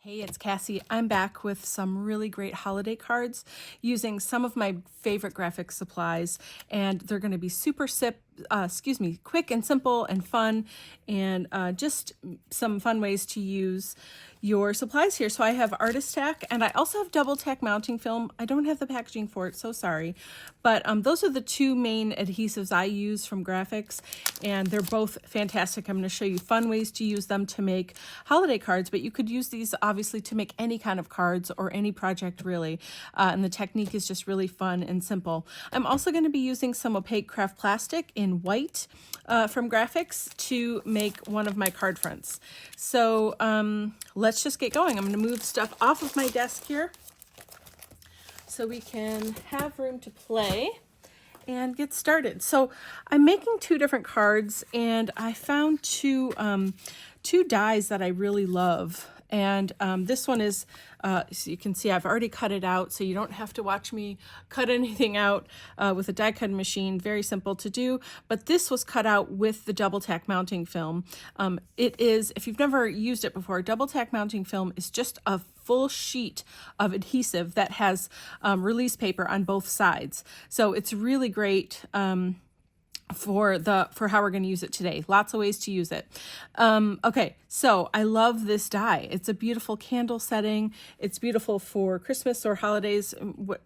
Hey, it's Kassy. I'm back with some really great holiday cards using some of my favorite graphic supplies, and they're going to be super quick and simple and fun, and just some fun ways to use your supplies here. So I have Artist-tac, and I also have double tack mounting film. I don't have the packaging for it, so sorry, but those are the two main adhesives I use from Grafix, and they're both fantastic. I'm going to show you fun ways to use them to make holiday cards, but you could use these obviously to make any kind of cards or any project really, and the technique is just really fun and simple. I'm also going to be using some opaque craft plastic in white from Grafix to make one of my card fronts. So let's just get going. I'm going to move stuff off of my desk here so we can have room to play and get started. So I'm making two different cards, and I found two dies that I really love. And this one is, so you can see I've already cut it out, so you don't have to watch me cut anything out with a die cutting machine. Very simple to do, but this was cut out with the double tack mounting film. It is, if you've never used it before, double tack mounting film is just a full sheet of adhesive that has release paper on both sides. So it's really great for how we're going to use it today. Lots of ways to use it. Okay, so I love this die. It's a beautiful candle setting. It's beautiful for Christmas or holidays,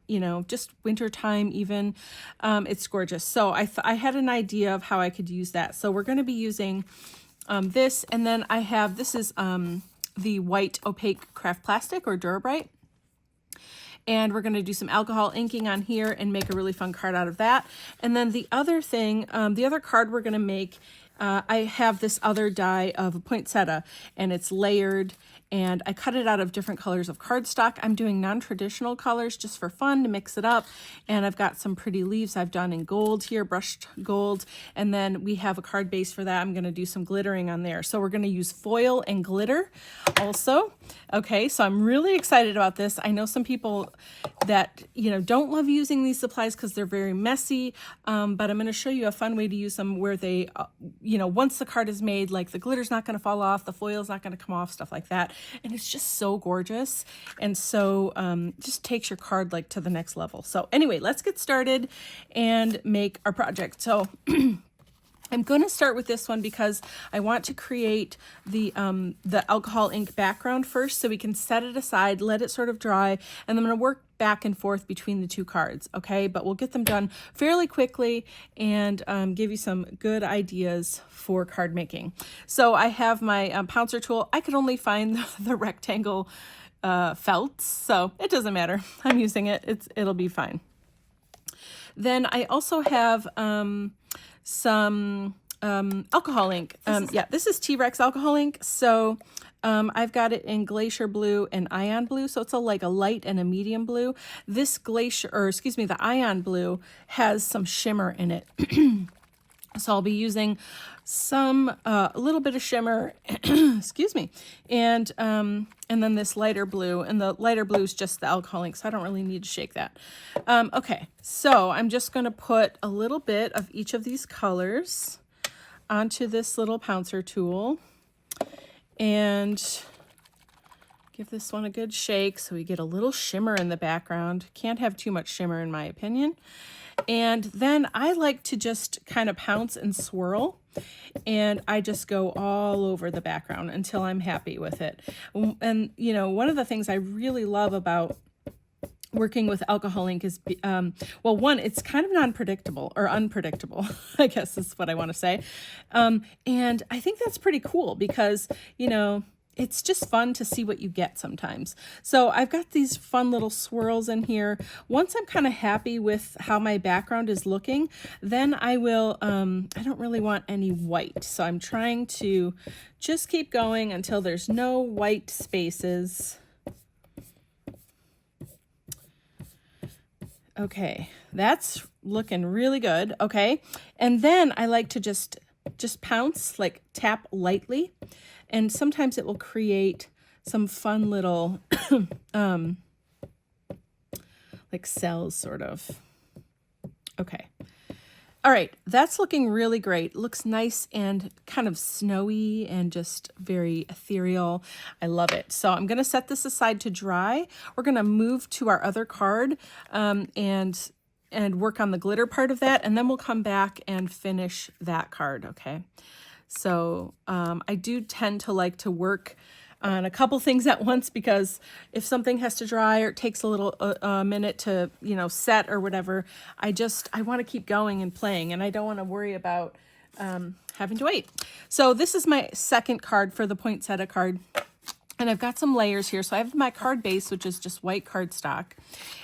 you know, just winter time even. It's gorgeous. So I had an idea of how I could use that. So we're going to be using this, and then I have, this is the white opaque craft plastic or Durabrite. And we're going to do some alcohol inking on here and make a really fun card out of that. And then the other thing, the other card we're going to make, I have this other die of a poinsettia, and it's layered, and I cut it out of different colors of cardstock. I'm doing non-traditional colors just for fun to mix it up, and I've got some pretty leaves I've done in gold here, brushed gold, and then we have a card base for that. I'm going to do some glittering on there. So we're going to use foil and glitter also. Okay, so I'm really excited about this. I know some people that, you know, don't love using these supplies because they're very messy, but I'm going to show you a fun way to use them where they, you know, once the card is made, like the glitter's not going to fall off, the foil's not going to come off, stuff like that. And it's just so gorgeous. And so just takes your card like to the next level. So anyway, let's get started and make our project. So I'm going to start with this one because I want to create the alcohol ink background first so we can set it aside, let it sort of dry, and I'm going to work back and forth between the two cards, okay? But we'll get them done fairly quickly and give you some good ideas for card making. So I have my pouncer tool. I could only find the rectangle felts, so it doesn't matter. I'm using it. It'll be fine. Then I also have some alcohol ink. Yeah, this is T-Rex alcohol ink. So I've got it in glacier blue and ion blue. So it's like a light and a medium blue. This the ion blue has some shimmer in it. So I'll be using a little bit of shimmer, excuse me, and then this lighter blue, and the lighter blue is just the alcohol ink, so I don't really need to shake that. Okay, so I'm just going to put a little bit of each of these colors onto this little pouncer tool and give this one a good shake so we get a little shimmer in the background. Can't have too much shimmer in my opinion. And then I like to just kind of pounce and swirl, and I just go all over the background until I'm happy with it. And, you know, one of the things I really love about working with alcohol ink is, well, one, it's kind of non-predictable or unpredictable, I guess is what I want to say. And I think that's pretty cool because, you know, it's just fun to see what you get sometimes. So I've got these fun little swirls in here. Once I'm kind of happy with how my background is looking, then I will, I don't really want any white. So I'm trying to just keep going until there's no white spaces. Okay, that's looking really good. Okay, and then I like to just pounce, like tap lightly, and sometimes it will create some fun little like cells sort of. Okay, All right, that's looking really great. Looks nice and kind of snowy and just very ethereal. I love it. So I'm gonna set this aside to dry. We're gonna move to our other card and work on the glitter part of that, and then we'll come back and finish that card, okay? So I do tend to like to work on a couple things at once, because if something has to dry or it takes a little minute to, you know, set or whatever, I want to keep going and playing, and I don't want to worry about having to wait. So this is my second card for the poinsettia card. And I've got some layers here. So I have my card base, which is just white cardstock.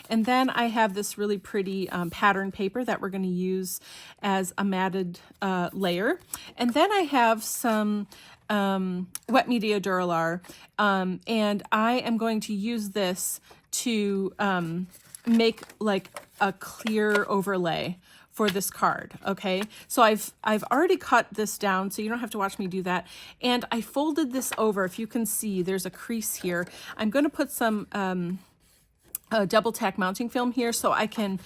And then I have this really pretty pattern paper that we're going to use as a matted layer. And then I have some wet media Duralar. And I am going to use this to make like a clear overlay for this card. Okay, so I've already cut this down, so you don't have to watch me do that. And I folded this over. If you can see, there's a crease here. I'm going to put some double tack mounting film here so I can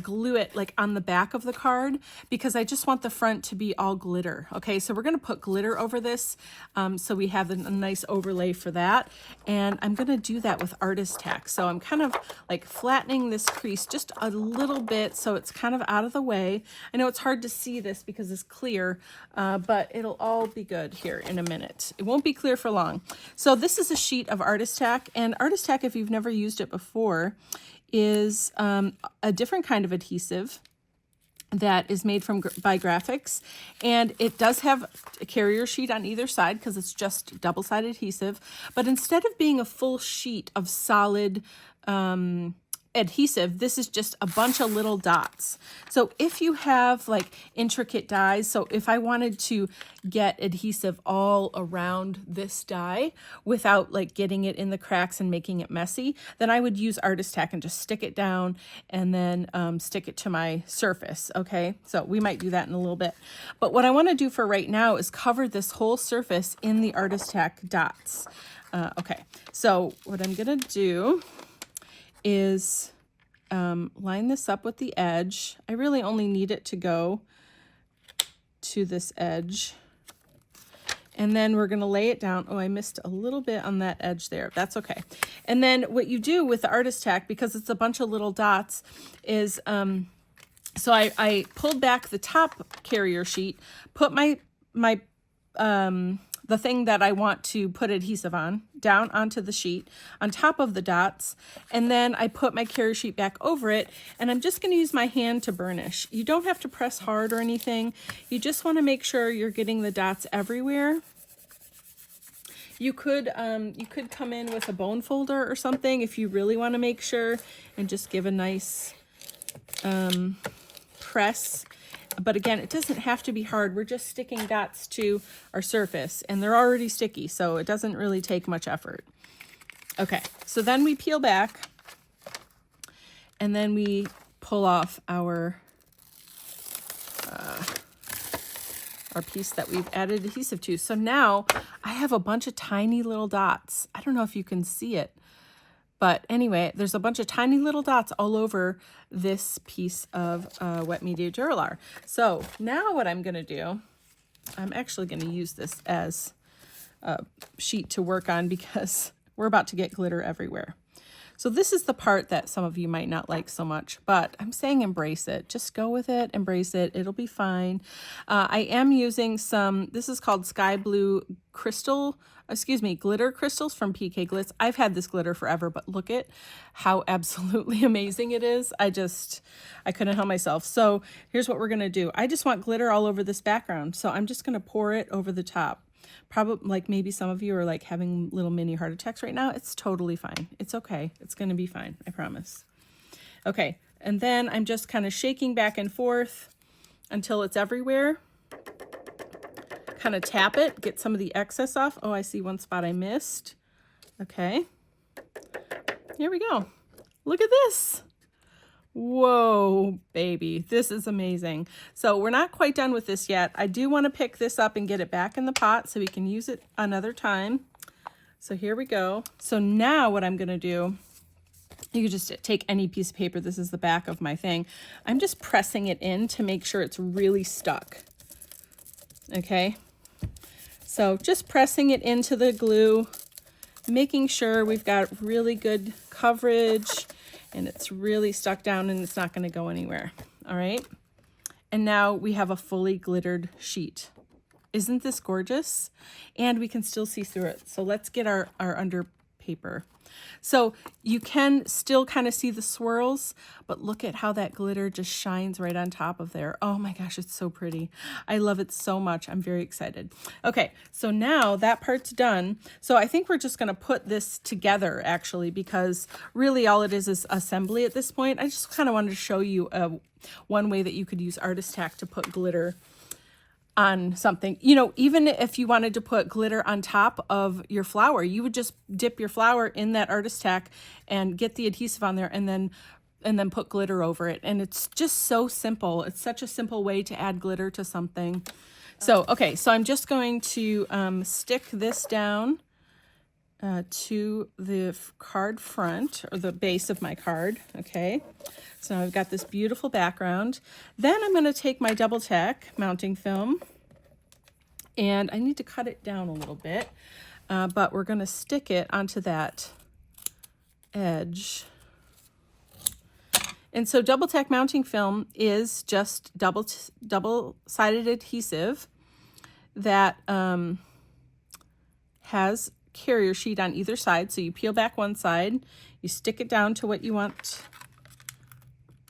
glue it like on the back of the card, because I just want the front to be all glitter. Okay, so we're going to put glitter over this so we have a nice overlay for that. And I'm going to do that with Artist-tac. So I'm kind of like flattening this crease just a little bit so it's kind of out of the way. I know it's hard to see this because it's clear, but it'll all be good here in a minute. It won't be clear for long. So this is a sheet of Artist-tac, and Artist-tac, if you've never used it before, is a different kind of adhesive that is made by Grafix, and it does have a carrier sheet on either side because it's just double-sided adhesive. But instead of being a full sheet of solid adhesive, this is just a bunch of little dots. So if you have like intricate dies, so if I wanted to get adhesive all around this die without like getting it in the cracks and making it messy, then I would use Artist-tac and just stick it down and then stick it to my surface. Okay, so we might do that in a little bit, but what I want to do for right now is cover this whole surface in the Artist-tac dots. Okay, so what I'm gonna do is line this up with the edge. I really only need it to go to this edge. And then we're going to lay it down. Oh, I missed a little bit on that edge there. That's okay. And then what you do with the Artist-tac, because it's a bunch of little dots, is so I pulled back the top carrier sheet, put the thing that I want to put adhesive on down onto the sheet on top of the dots, and then I put my carrier sheet back over it, and I'm just going to use my hand to burnish. You don't have to press hard or anything. You just want to make sure you're getting the dots everywhere. You could come in with a bone folder or something if you really want to make sure, and just give a nice press. But again, it doesn't have to be hard. We're just sticking dots to our surface, and they're already sticky, so it doesn't really take much effort. Okay, so then we peel back, and then we pull off our piece that we've added adhesive to. So now I have a bunch of tiny little dots. I don't know if you can see it, but anyway, there's a bunch of tiny little dots all over this piece of wet media Duralar. So now what I'm going to do, I'm actually going to use this as a sheet to work on because we're about to get glitter everywhere. So this is the part that some of you might not like so much, but I'm saying embrace it. Just go with it, embrace it. It'll be fine. I am using some, this is called Sky Blue glitter crystals from PK Glitz. I've had this glitter forever, but look at how absolutely amazing it is. I couldn't help myself. So here's what we're going to do. I just want glitter all over this background. So I'm just going to pour it over the top. Probably, like, maybe some of you are like having little mini heart attacks right now. It's totally fine. It's okay. It's going to be fine. I promise. Okay. And then I'm just kind of shaking back and forth until it's everywhere. Kind of tap it, get some of the excess off. Oh, I see one spot I missed. Okay. Here we go. Look at this. Whoa, baby, this is amazing. So we're not quite done with this yet. I do want to pick this up and get it back in the pot so we can use it another time. So here we go. So now what I'm going to do You could just take any piece of paper. This is the back of my thing. I'm just pressing it in to make sure it's really stuck. Okay. So just pressing it into the glue, making sure we've got really good coverage and it's really stuck down and it's not going to go anywhere. All right. And now we have a fully glittered sheet. Isn't this gorgeous? And we can still see through it. So let's get our under paper. So you can still kind of see the swirls, but look at how that glitter just shines right on top of there. Oh my gosh, it's so pretty. I love it so much. I'm very excited. Okay, so now that part's done. So I think we're just going to put this together actually, because really all it is assembly at this point. I just kind of wanted to show you one way that you could use Artist-tac to put glitter on something. You know, even if you wanted to put glitter on top of your flower, you would just dip your flower in that Artist-tac and get the adhesive on there and then put glitter over it. And it's just so simple. It's such a simple way to add glitter to something. So, okay, so I'm just going to stick this down to the card front, or the base of my card. Okay, so I've got this beautiful background. Then I'm going to take my double tack mounting film, and I need to cut it down a little bit, but we're going to stick it onto that edge. And so double tack mounting film is just double-sided adhesive that has carrier sheet on either side. So you peel back one side, you stick it down to what you want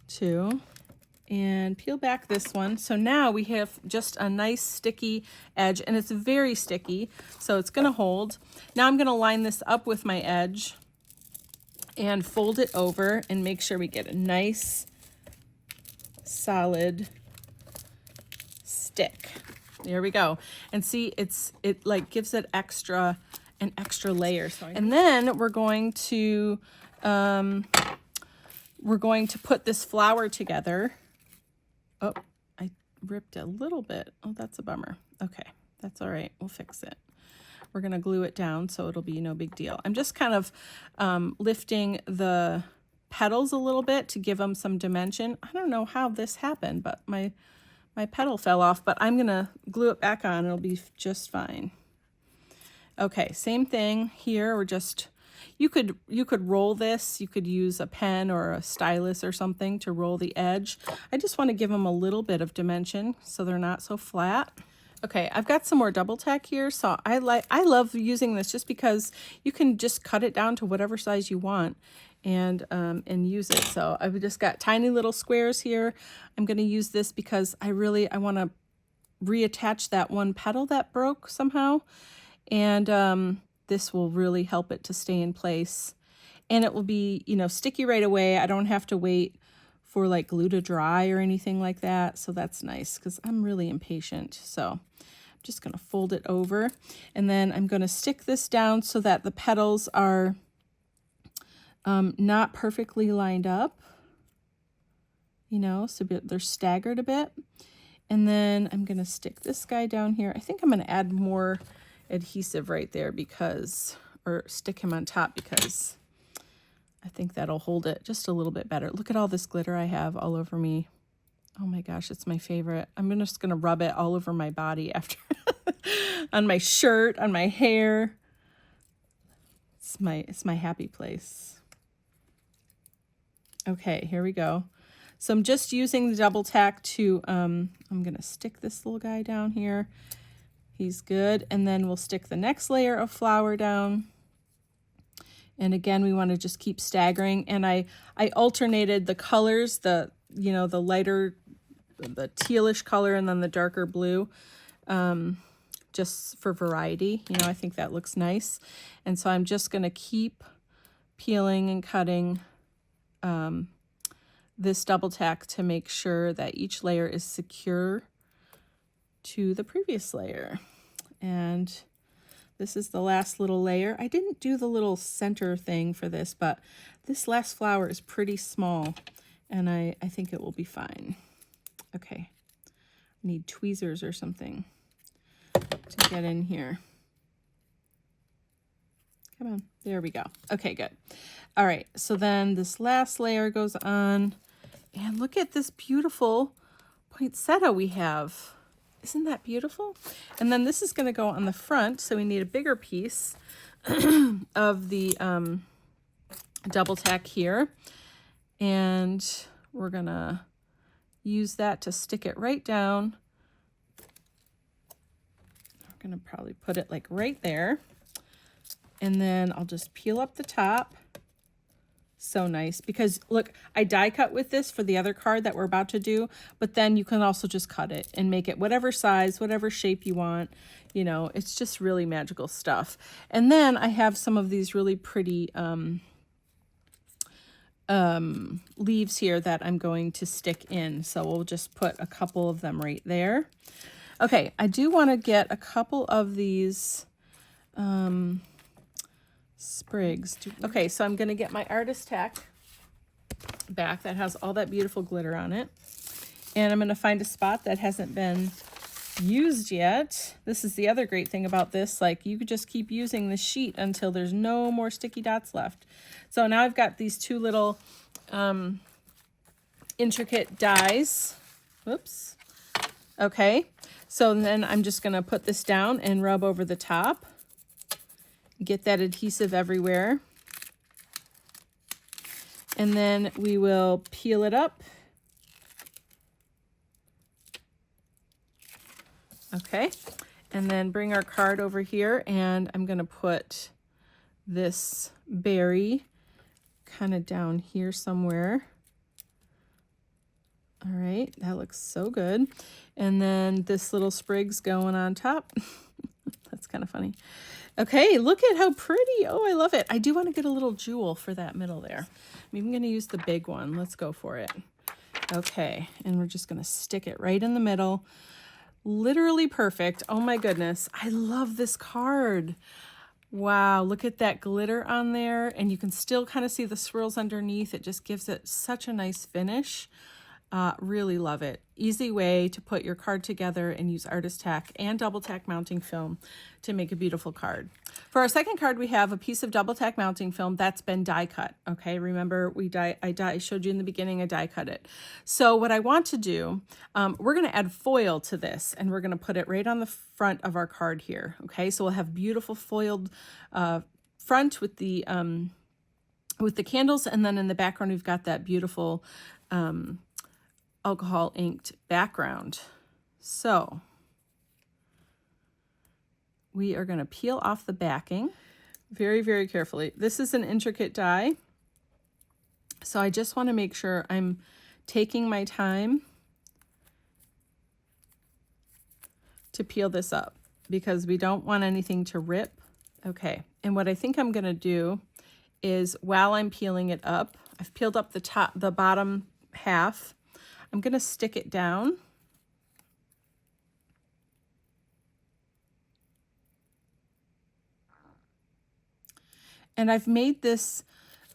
to, and peel back this one. So now we have just a nice sticky edge, and it's very sticky, so it's going to hold. Now I'm going to line this up with my edge and fold it over and make sure we get a nice solid stick. There we go. And see, it like gives it an extra layer. And then we're going to put this flower together. Oh, I ripped a little bit. Oh, that's a bummer. Okay, that's all right. We'll fix it. We're going to glue it down so it'll be no big deal. I'm just kind of lifting the petals a little bit to give them some dimension. I don't know how this happened, but my petal fell off, but I'm going to glue it back on. It'll be just fine. Okay, same thing here. We're just, you could roll this. You could use a pen or a stylus or something to roll the edge. I just want to give them a little bit of dimension so they're not so flat. Okay, I've got some more double tack here, so I love using this just because you can just cut it down to whatever size you want and use it. So I've just got tiny little squares here. I'm going to use this because I want to reattach that one petal that broke somehow. And this will really help it to stay in place. And it will be, you know, sticky right away. I don't have to wait for like glue to dry or anything like that. So that's nice because I'm really impatient. So I'm just going to fold it over. And then I'm going to stick this down so that the petals are not perfectly lined up. You know, so they're staggered a bit. And then I'm going to stick this guy down here. I think I'm going to add more adhesive right there or stick him on top because I think that'll hold it just a little bit better. Look at all this glitter I have all over me. Oh my gosh, it's my favorite. I'm just going to rub it all over my body after, on my shirt, on my hair. It's my happy place. Okay, here we go. So I'm just using the double tack to, I'm going to stick this little guy down here. He's good. And then we'll stick the next layer of flower down. And again, we want to just keep staggering. And I alternated the colors, the lighter, the tealish color, and then the darker blue, just for variety. You know, I think that looks nice. And so I'm just going to keep peeling and cutting this double tack to make sure that each layer is secure to the previous layer. And this is the last little layer. I didn't do the little center thing for this, but this last flower is pretty small and I think it will be fine. Okay, I need tweezers or something to get in here. Come on. There we go. Okay, good. All right. So then this last layer goes on. And look at this beautiful poinsettia we have. Isn't that beautiful? And then this is going to go on the front. So we need a bigger piece of the double tack here. And we're going to use that to stick it right down. I'm going to probably put it like right there. And then I'll just peel up the top. So nice, because look, I die cut with this for the other card that we're about to do, but then you can also just cut it and make it whatever size, whatever shape you want. You know, it's just really magical stuff. And then I have some of these really pretty leaves here that I'm going to stick in. So we'll just put a couple of them right there. Okay, I do want to get a couple of these sprigs. Okay, so I'm going to get my Artist-tac back that has all that beautiful glitter on it. And I'm going to find a spot that hasn't been used yet. This is the other great thing about this. Like, you could just keep using the sheet until there's no more sticky dots left. So now I've got these two little intricate dies. Whoops. Okay, so then I'm just going to put this down and rub over the top. Get that adhesive everywhere. And then we will peel it up. Okay, and then bring our card over here, and I'm going to put this berry kind of down here somewhere. All right, that looks so good. And then this little sprig's going on top. That's kind of funny. Okay, look at how pretty. Oh, I love it. I do want to get a little jewel for that middle there. I'm even going to use the big one. Let's go for it. Okay, and we're just going to stick it right in the middle. Literally perfect. Oh my goodness. I love this card. Wow, look at that glitter on there. And you can still kind of see the swirls underneath. It just gives it such a nice finish. Really love it. Easy way to put your card together and use Artist-tac and double tack mounting film to make a beautiful card. For our second card, we have a piece of double tack mounting film that's been die cut. Okay, remember I showed you in the beginning, I die cut it. So what I want to do, we're going to add foil to this, and we're going to put it right on the front of our card here. Okay, so we'll have beautiful foiled front with the candles, and then in the background we've got that beautiful alcohol inked background. So we are going to peel off the backing very, very carefully. This is an intricate die, so I just want to make sure I'm taking my time to peel this up because we don't want anything to rip. Okay, and what I think I'm going to do is, while I'm peeling it up, I've peeled up the bottom half. I'm going to stick it down. And I've made this,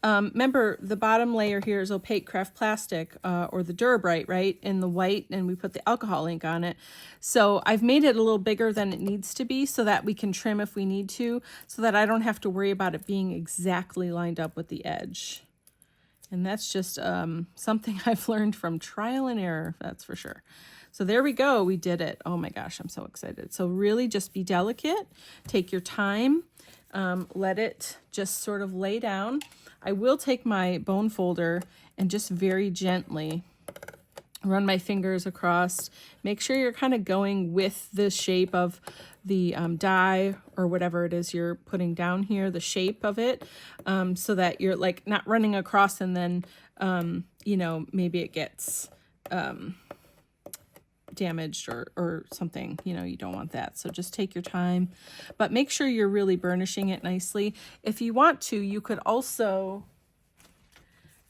remember the bottom layer here is opaque craft plastic or the Durabrite, right, in the white, and we put the alcohol ink on it. So I've made it a little bigger than it needs to be so that we can trim if we need to, so that I don't have to worry about it being exactly lined up with the edge. And that's just something I've learned from trial and error, that's for sure. So there we go, we did it. Oh my gosh, I'm so excited. So really just be delicate, take your time, let it just sort of lay down. I will take my bone folder and just very gently run my fingers across. Make sure you're kind of going with the shape of the die or whatever it is you're putting down here, the shape of it, so that you're like not running across and then, you know, maybe it gets damaged or something. You know, you don't want that. So just take your time, but make sure you're really burnishing it nicely. If you want to, you could also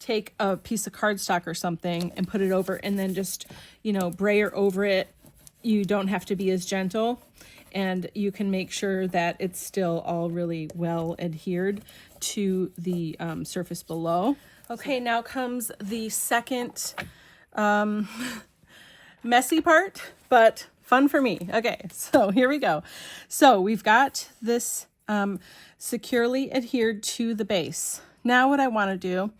take a piece of cardstock or something and put it over and then just, you know, brayer over it. You don't have to be as gentle, and you can make sure that it's still all really well adhered to the surface below. Okay, now comes the second messy part, but fun for me. Okay, so here we go. So we've got this securely adhered to the base. Now what I want to do,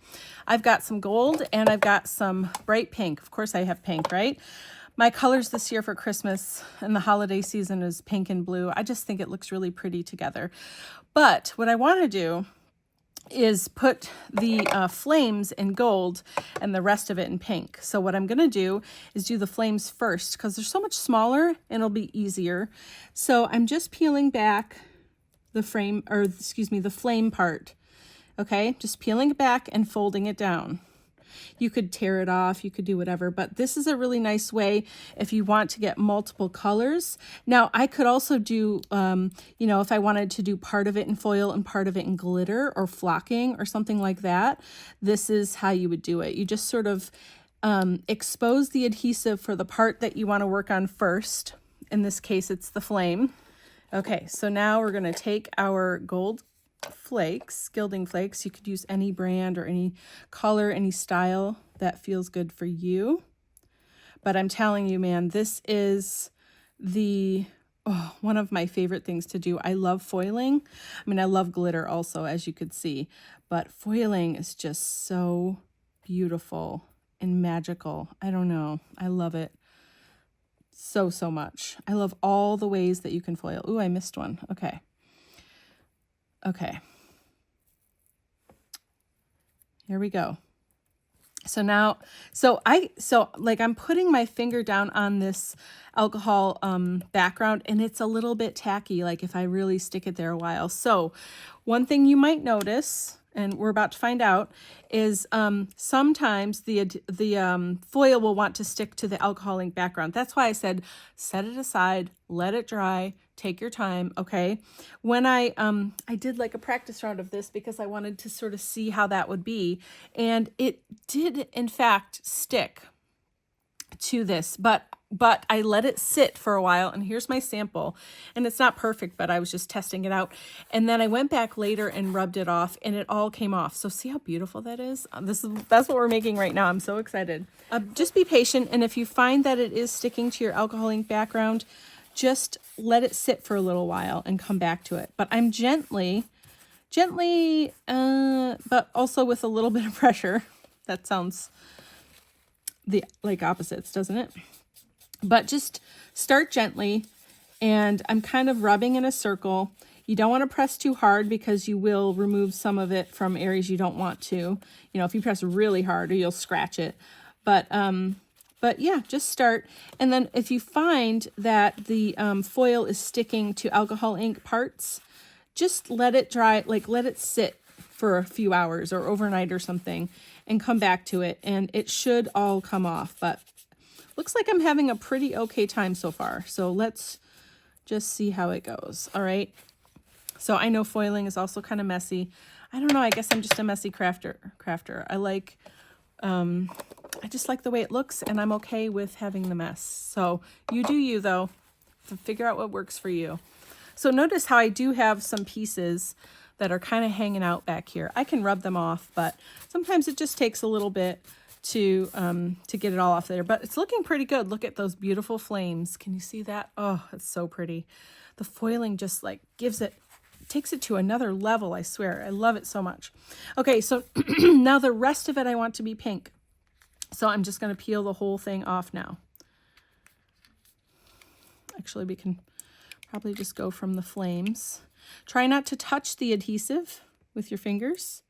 I've got some gold and I've got some bright pink. Of course I have pink, right? My colors this year for Christmas and the holiday season is pink and blue. I just think it looks really pretty together. But what I want to do is put the flames in gold and the rest of it in pink. So what I'm going to do is do the flames first because they're so much smaller and it'll be easier. So I'm just peeling back the frame, or excuse me, the flame part. Okay, just peeling it back and folding it down. You could tear it off, you could do whatever, but this is a really nice way if you want to get multiple colors. Now, I could also do, you know, if I wanted to do part of it in foil and part of it in glitter or flocking or something like that, this is how you would do it. You just sort of expose the adhesive for the part that you want to work on first. In this case, it's the flame. Okay, so now we're going to take our gold flakes, gilding flakes. You could use any brand or any color, any style that feels good for you. But I'm telling you, man, this is one of my favorite things to do. I love foiling. I mean, I love glitter also, as you could see, but foiling is just so beautiful and magical. I don't know. I love it so, so much. I love all the ways that you can foil. Ooh, I missed one. Okay. Okay. Here we go. So now, I'm putting my finger down on this alcohol background and it's a little bit tacky, like if I really stick it there a while. So one thing you might notice, and we're about to find out, is sometimes the foil will want to stick to the alcohol ink background. That's why I said, set it aside, let it dry, take your time, okay? When I did like a practice round of this because I wanted to sort of see how that would be, and it did in fact stick to this, but I let it sit for a while, and here's my sample, and it's not perfect, but I was just testing it out, and then I went back later and rubbed it off, and it all came off. So see how beautiful that is? That's what we're making right now. I'm so excited. Just be patient, and if you find that it is sticking to your alcohol ink background, just let it sit for a little while and come back to it. But I'm gently, but also with a little bit of pressure. That sounds like opposites, doesn't it? But just start gently, and I'm kind of rubbing in a circle. You don't want to press too hard because you will remove some of it from areas you don't want to. You know, if you press really hard, or you'll scratch it. But yeah, just start. And then if you find that the foil is sticking to alcohol ink parts, just let it dry, like let it sit for a few hours or overnight or something, and come back to it, and it should all come off. But looks like I'm having a pretty okay time so far. So let's just see how it goes. All right. So I know foiling is also kind of messy. I don't know. I guess I'm just a messy crafter. I just like the way it looks, and I'm okay with having the mess. So you do you, though. So figure out what works for you. So notice how I do have some pieces that are kind of hanging out back here. I can rub them off, but sometimes it just takes a little bit to get it all off there. But it's looking pretty good. Look at those beautiful flames. Can you see that? Oh, it's so pretty. The foiling just like takes it to another level, I swear. I love it so much. Okay, so now the rest of it I want to be pink. So I'm just going to peel the whole thing off now. Actually, we can probably just go from the flames. Try not to touch the adhesive with your fingers.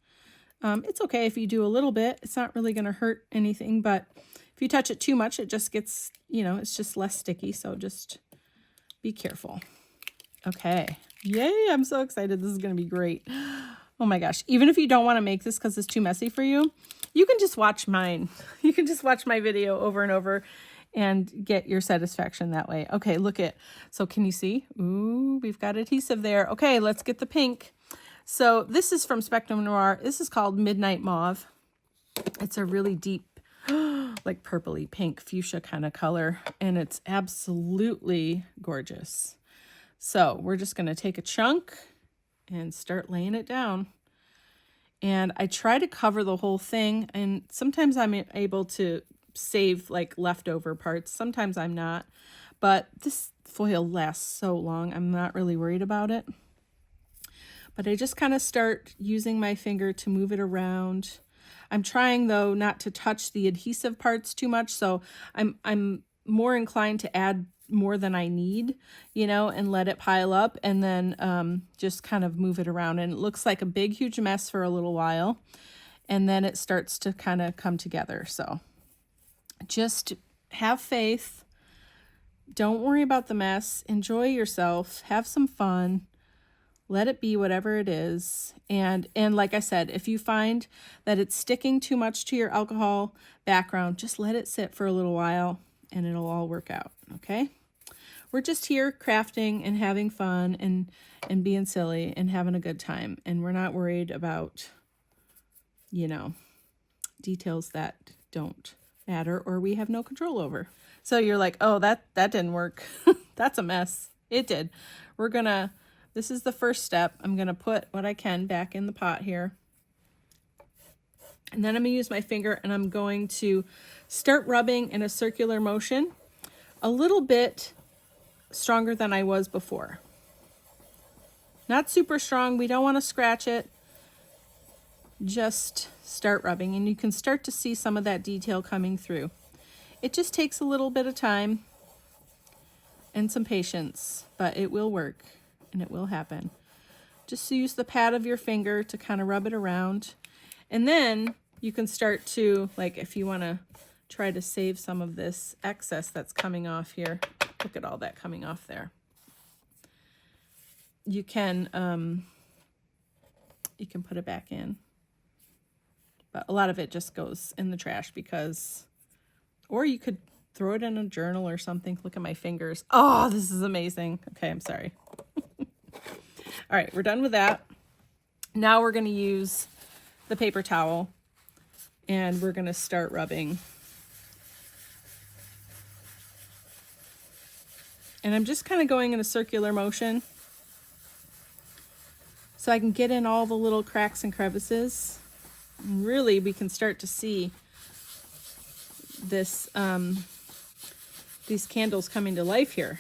It's okay if you do a little bit. It's not really going to hurt anything, but if you touch it too much, it just gets, it's just less sticky. So just be careful. Okay. Yay. I'm so excited. This is going to be great. Oh my gosh. Even if you don't want to make this because it's too messy for you, you can just watch mine. You can just watch my video over and over and get your satisfaction that way. Okay, so can you see? Ooh, we've got adhesive there. Okay, let's get the pink. So this is from Spectrum Noir. This is called Midnight Mauve. It's a really deep, like purpley pink fuchsia kind of color, and it's absolutely gorgeous. So we're just going to take a chunk and start laying it down. And I try to cover the whole thing, and sometimes I'm able to save like leftover parts. Sometimes I'm not, but this foil lasts so long. I'm not really worried about it. But I just kind of start using my finger to move it around. I'm trying, though, not to touch the adhesive parts too much, so I'm more inclined to add more than I need, you know, and let it pile up, and then just kind of move it around. And it looks like a big, huge mess for a little while, and then it starts to kind of come together. So just have faith. Don't worry about the mess. Enjoy yourself. Have some fun. Let it be whatever it is. And like I said, if you find that it's sticking too much to your alcohol background, just let it sit for a little while and it'll all work out, okay? We're just here crafting and having fun and being silly and having a good time. And we're not worried about, you know, details that don't matter or we have no control over. So you're like, oh, that didn't work. That's a mess. It did. This is the first step. I'm going to put what I can back in the pot here. And then I'm going to use my finger and I'm going to start rubbing in a circular motion, a little bit stronger than I was before. Not super strong. We don't want to scratch it. Just start rubbing and you can start to see some of that detail coming through. It just takes a little bit of time and some patience, but it will work and it will happen. Just use the pad of your finger to kind of rub it around. And then you can start to, like, if you want to try to save some of this excess that's coming off here. Look at all that coming off there. You can put it back in. But a lot of it just goes in the trash because, or you could throw it in a journal or something. Look at my fingers. Oh, this is amazing. Okay, I'm sorry. All right, we're done with that. Now we're going to use the paper towel and we're going to start rubbing. And I'm just kind of going in a circular motion so I can get in all the little cracks and crevices. And really, we can start to see this, these candles coming to life here.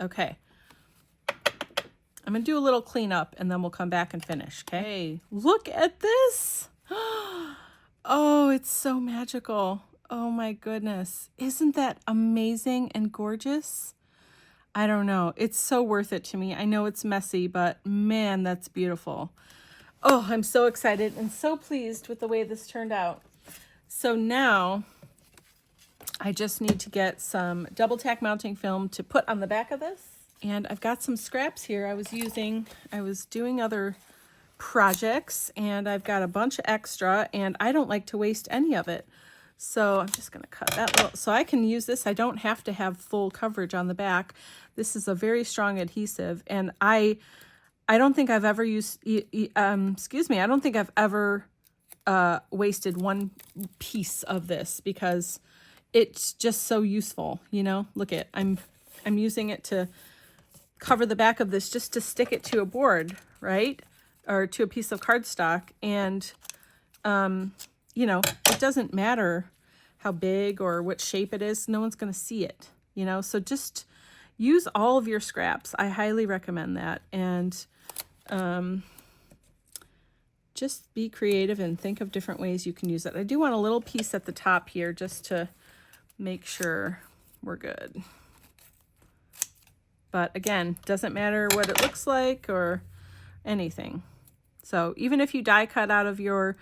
Okay. I'm going to do a little cleanup and then we'll come back and finish. Okay. Look at this. Oh, it's so magical. Oh my goodness. Isn't that amazing and gorgeous? I don't know. It's so worth it to me. I know it's messy, but man, that's beautiful. Oh, I'm so excited and so pleased with the way this turned out. So now I just need to get some double tack mounting film to put on the back of this. And I've got some scraps here I was doing other projects and I've got a bunch of extra and I don't like to waste any of it. So I'm just going to cut that little, so I can use this. I don't have to have full coverage on the back. This is a very strong adhesive and I don't think I've ever used, I don't think I've ever wasted one piece of this because it's just so useful, you know. Look at, I'm using it to cover the back of this just to stick it to a board, right? Or to a piece of cardstock. And, you know, it doesn't matter how big or what shape it is. No one's going to see it, you know. So just use all of your scraps. I highly recommend that. And just be creative and think of different ways you can use it. I do want a little piece at the top here just to make sure we're good. But again, doesn't matter what it looks like or anything. So even if you die cut out of your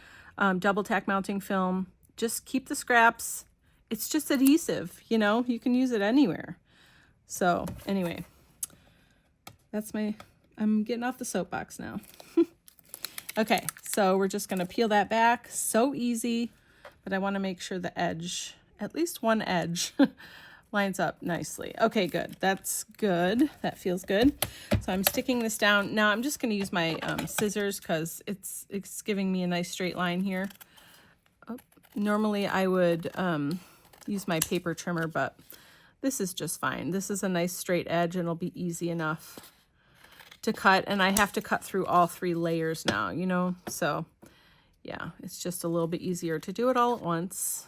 double tack mounting film, just keep the scraps. It's just adhesive, you know, you can use it anywhere. So anyway, I'm getting off the soapbox now. Okay, so we're just gonna peel that back. So easy, but I wanna make sure the edge, at least one edge, lines up nicely. Okay, good. That's good. That feels good. So I'm sticking this down. Now I'm just going to use my scissors because it's giving me a nice straight line here. Oh, normally I would use my paper trimmer, but this is just fine. This is a nice straight edge and it'll be easy enough to cut. And I have to cut through all 3 layers now, you know? So yeah, it's just a little bit easier to do it all at once.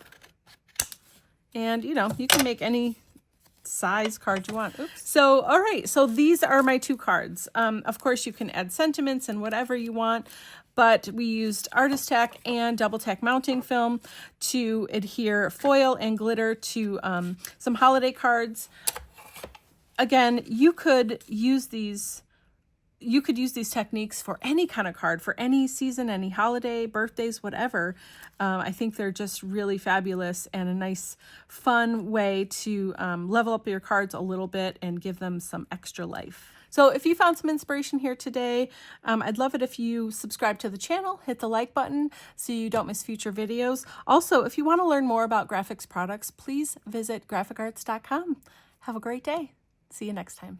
And, you know, you can make any size card you want. Oops. So, all right. So these are my 2 cards. Of course, you can add sentiments and whatever you want, but we used Artist-tac and double tack mounting film to adhere foil and glitter to some holiday cards. Again, you could use these techniques for any kind of card, for any season, any holiday, birthdays, whatever. I think they're just really fabulous and a nice, fun way to level up your cards a little bit and give them some extra life. So if you found some inspiration here today, I'd love it if you subscribe to the channel, hit the like button so you don't miss future videos. Also, if you want to learn more about graphics products, please visit graphicarts.com. Have a great day. See you next time.